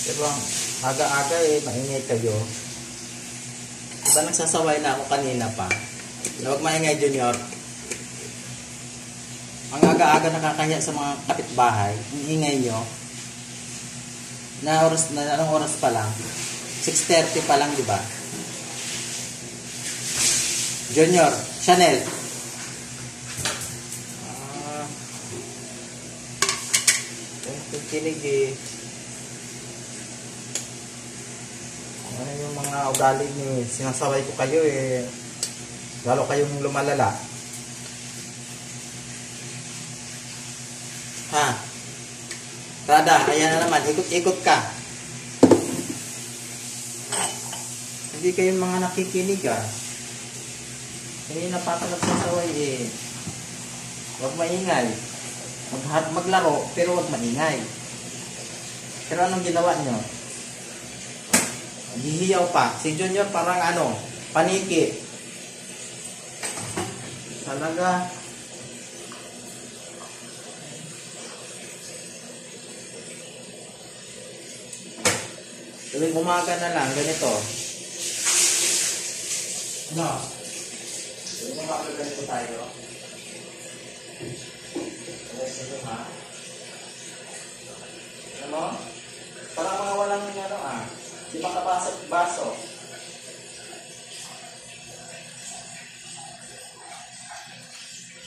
Pero ang aga-aga maingay kayo. Diba nagsasaway na ako kanina pa? Huwag maingay, Junior. Ang aga-aga nakakahiya sa mga kapitbahay. Ang ingay nyo. Anong oras pa lang? 6:30 pa lang, di ba? Junior, Chanel. Kinig eh. Ano yung mga ugali ni sinasaway ko kayo eh. Lalo kayong lumalala. Ha? Rada, ayan na naman. Ikot-ikot ka. Hindi kayong mga nakikinig ah. Hindi na pa nagsasaway eh. Huwag maingay. Maglaro, pero huwag maingay. Pero anong ginawa nyo? Hihiyaw pa. Si Junior parang ano, paniki. Talaga. Tuwing umaga na lang, ganito. Ano? Tuwing umaga ganito tayo. Ganito ha? Ano? Parang mga walang ano ah. Di makapasok baso.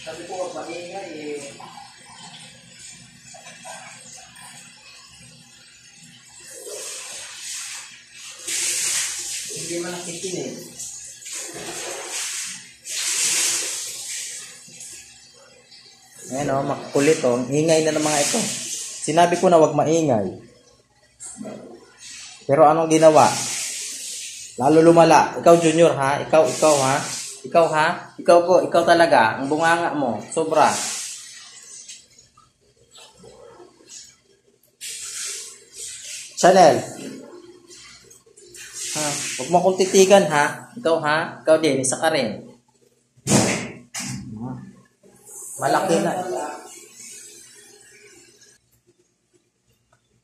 Sabi ko, huwag maingay eh. Hindi man nakikinig. Ayan o, makulit o. Ingay na ng mga ito. Sinabi ko na huwag maingay. Pero anong ginawa? Lalo lumala. Ikaw Junior ha? Ikaw ha? Ikaw ha? Ikaw talaga. Ang bunganga mo. Sobra. Chanel. Ha? Huwag mo akong titigan ha? Ikaw ha? Ikaw din. Isa ka rin. Malaki na.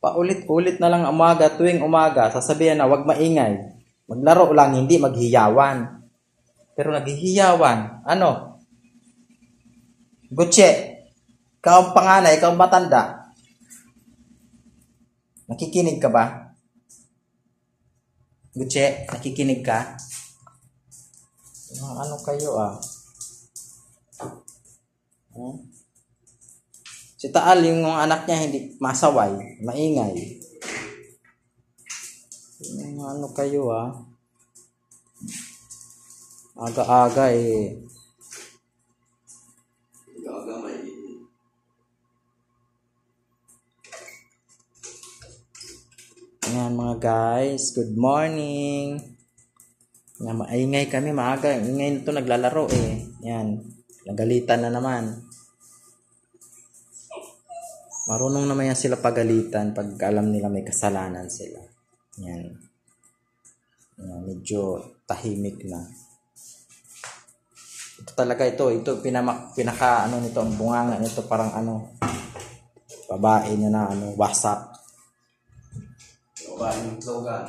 Paulit-ulit na lang umaga, tuwing umaga, sasabihan na huwag maingay. Maglaro lang, hindi maghiyawan. Pero naghihiyawan. Ano? Gutse, ikaw ang panganay, ikaw ang matanda. Nakikinig ka ba? Gutse, nakikinig ka? Ano kayo ah? Si Taal, yung mga anak niya hindi masaway, maingay. Ano kayo ah? Aga-aga eh. Aga may. Ayan mga guys, good morning. Ayan, maingay kami, maaga. Ingay nito naglalaro eh. Ayan, nagalitan na naman. Marunong naman yan sila pagalitan pag alam nila may kasalanan sila. Yan. Yan, medyo tahimik na. Ito talaga ito pinaka ano nito, ang bunganga nito parang ano, babae niya na ano, wasak. Babae ng slogan.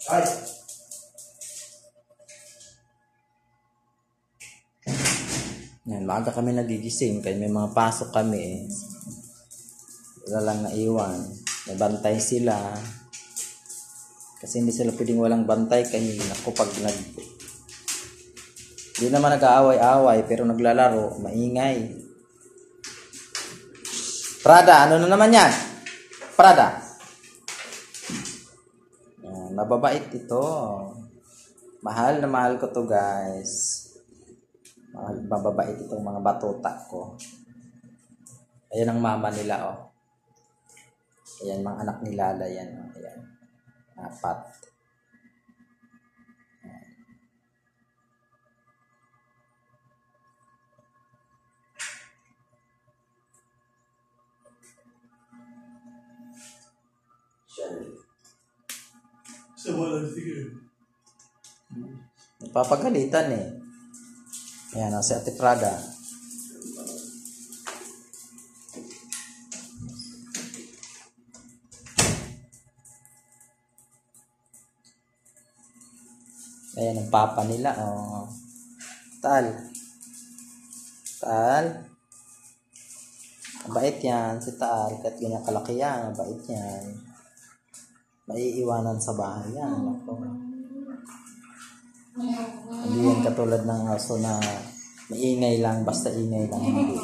Ay! Yan, maaga kami nagigising kaya may mga pasok kami eh. Wala lang naiwan. May bantay sila. Kasi hindi sila pwedeng walang bantay kanina. Ako pag hindi naman nag-aaway-aaway pero naglalaro, maingay. Prada, ano na naman yan? Prada. Yan, mababait ito. Mahal na mahal ko to guys. Mababait itong mga batuta ko. Ayan ang mama nila oh. Ayan mga anak ni Lala yan oh. Ayan. 4. Napapagalitan eh. Ayan, si Ate Prada. Ayan ang papa nila. Oh. Tal. Mabait yan si Tal. Kahit ganyan kalaki yan, mabait yan. Maiiwanan sa bahay yan. Ako. Hindi yan katulad ng aso na maingay lang, basta ingay lang. Hindi.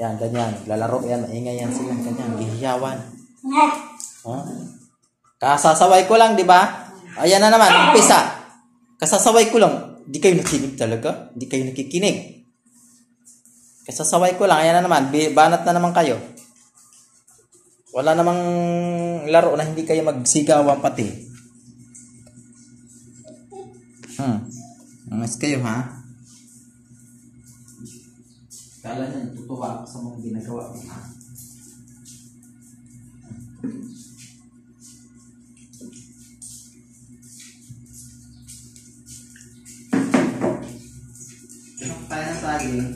Yan, ganyan. Lalaro yan, maingay yan sila. Ganyan, gihiyawan. Huh? Kasasaway ko lang, di ba? Ayan na naman, umpisa. Kasasaway ko lang. Di kayo nakikinig talaga? Di kayo nakikinig? Kasasaway ko lang. Ayan na naman. Banat na naman kayo. Wala namang laro na hindi kayo magsigawan pati. Mas kayo ha? Kala niya tutuwa ako sa mga ginagawa ko ha? Sinok tayo ng saging.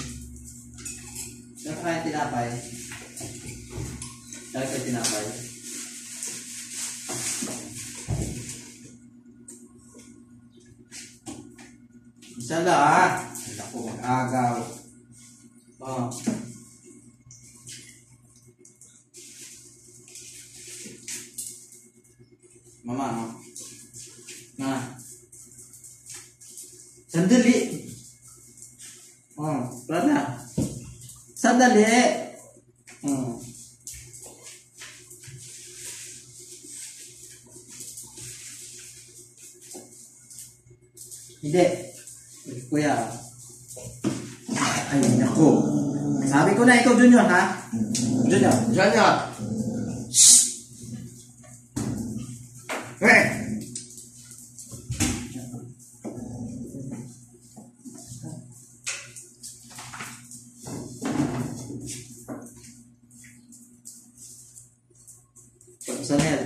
Sinok tayo tinapay. Dahil kayo tinapay. Isa lang ha. Ako mag-agaw. Oh. Mama, no? Sandali. Oh, Rana. Sandali. Hindi. Kuya. Ay, naku. Sabi ko na ikaw, Junior, ha? Junior. Shhh! Chanel.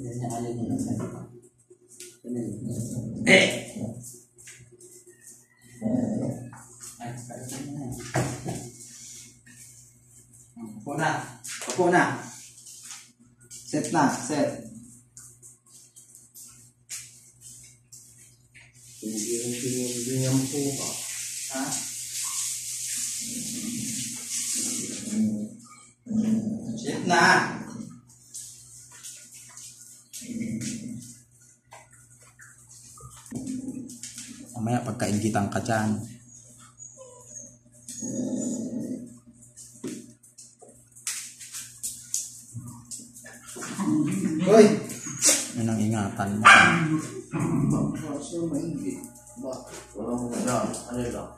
Yan niya, alin niya. Chanel. Upo na. Set na. Hindi ang po ka. Ha? Set na. Mamaya pagkaingitan ka dyan. Hoy! Yan ang ingatan mo. Bakit? Walang na. Ano lang?